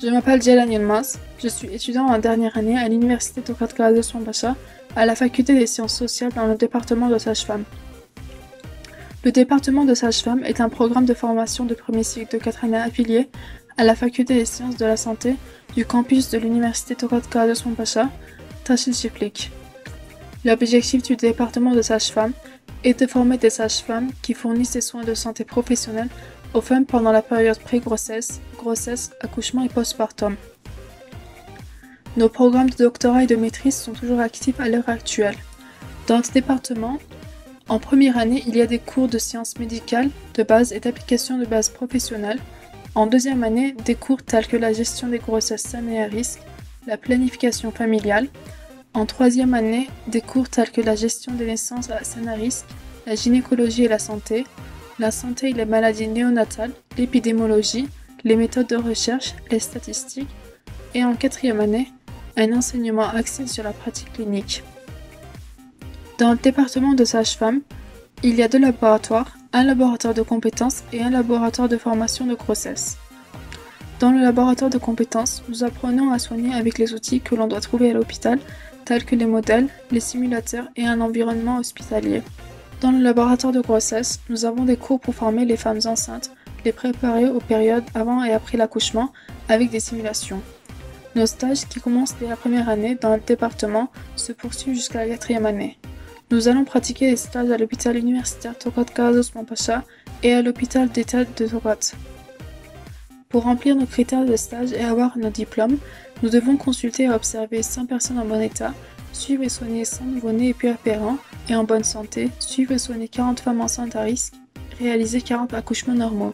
Je m'appelle Ceylan Yılmaz, je suis étudiant en dernière année à l'université Tokat Gazi Osman Paşa, à la faculté des sciences sociales dans le département de sage-femme. Le département de sage-femme est un programme de formation de premier cycle de 4 années affilié à la faculté des sciences de la santé du campus de l'université Tokat Gazi Osman Paşa, Taşil Çiftlik. L'objectif du département de sage-femme est de former des sages-femmes qui fournissent des soins de santé professionnels aux femmes pendant la période pré-grossesse, grossesse, accouchement et postpartum. Nos programmes de doctorat et de maîtrise sont toujours actifs à l'heure actuelle. Dans notre département, en première année, il y a des cours de sciences médicales de base et d'application de base professionnelle. En deuxième année, des cours tels que la gestion des grossesses saines et à risque, la planification familiale. En troisième année, des cours tels que la gestion des naissances saines à risque, la gynécologie et la santé et les maladies néonatales, l'épidémiologie, les méthodes de recherche, les statistiques. Et en quatrième année, un enseignement axé sur la pratique clinique. Dans le département de sage-femme, il y a 2 laboratoires, un laboratoire de compétences et un laboratoire de formation de grossesse. Dans le laboratoire de compétences, nous apprenons à soigner avec les outils que l'on doit trouver à l'hôpital, tels que les modèles, les simulateurs et un environnement hospitalier. Dans le laboratoire de grossesse, nous avons des cours pour former les femmes enceintes, les préparer aux périodes avant et après l'accouchement avec des simulations. Nos stages qui commencent dès la première année dans le département se poursuivent jusqu'à la 4e année. Nous allons pratiquer des stages à l'hôpital universitaire Tokat Gazi Osman Paşa et à l'hôpital d'État de Tokat. Pour remplir nos critères de stage et avoir nos diplômes, nous devons consulter et observer 100 personnes en bon état, suivre et soigner 100 nouveau-nés et puérpérants et en bonne santé, suivre et soigner 40 femmes enceintes à risque, réaliser 40 accouchements normaux.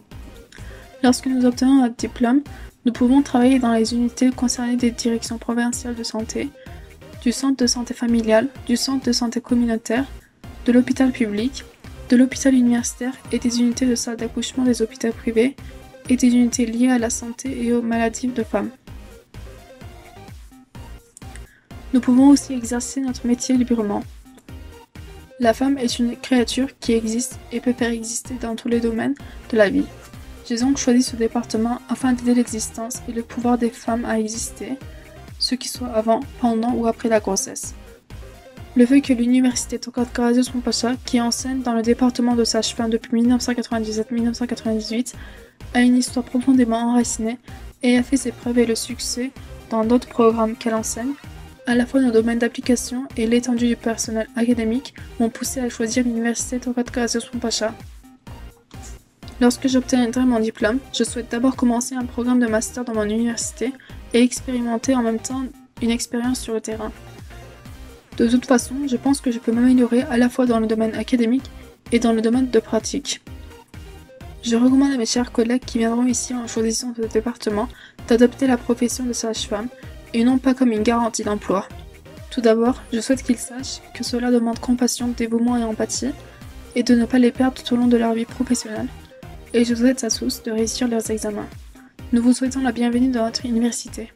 Lorsque nous obtenons notre diplôme, nous pouvons travailler dans les unités concernées des directions provinciales de santé, du centre de santé familial, du centre de santé communautaire, de l'hôpital public, de l'hôpital universitaire et des unités de salle d'accouchement des hôpitaux privés et des unités liées à la santé et aux maladies de femmes. Nous pouvons aussi exercer notre métier librement. La femme est une créature qui existe et peut faire exister dans tous les domaines de la vie. J'ai donc choisi ce département afin d'aider l'existence et le pouvoir des femmes à exister, ce qui soit avant, pendant ou après la grossesse. Le fait que l'université Tokat Gazi Osman Paşa, qui enseigne dans le département de sage-femme depuis 1997-1998, a une histoire profondément enracinée et a fait ses preuves et le succès dans d'autres programmes qu'elle enseigne. À la fois nos domaines d'application et l'étendue du personnel académique m'ont poussé à choisir l'université Tokat Gazi Osman Paşa. Lorsque j'obtiendrai mon diplôme, je souhaite d'abord commencer un programme de master dans mon université et expérimenter en même temps une expérience sur le terrain. De toute façon, je pense que je peux m'améliorer à la fois dans le domaine académique et dans le domaine de pratique. Je recommande à mes chers collègues qui viendront ici en choisissant ce département d'adopter la profession de sage-femme et non pas comme une garantie d'emploi. Tout d'abord, je souhaite qu'ils sachent que cela demande compassion, dévouement et empathie et de ne pas les perdre tout au long de leur vie professionnelle. Et je souhaite à tous de réussir leurs examens. Nous vous souhaitons la bienvenue dans notre université.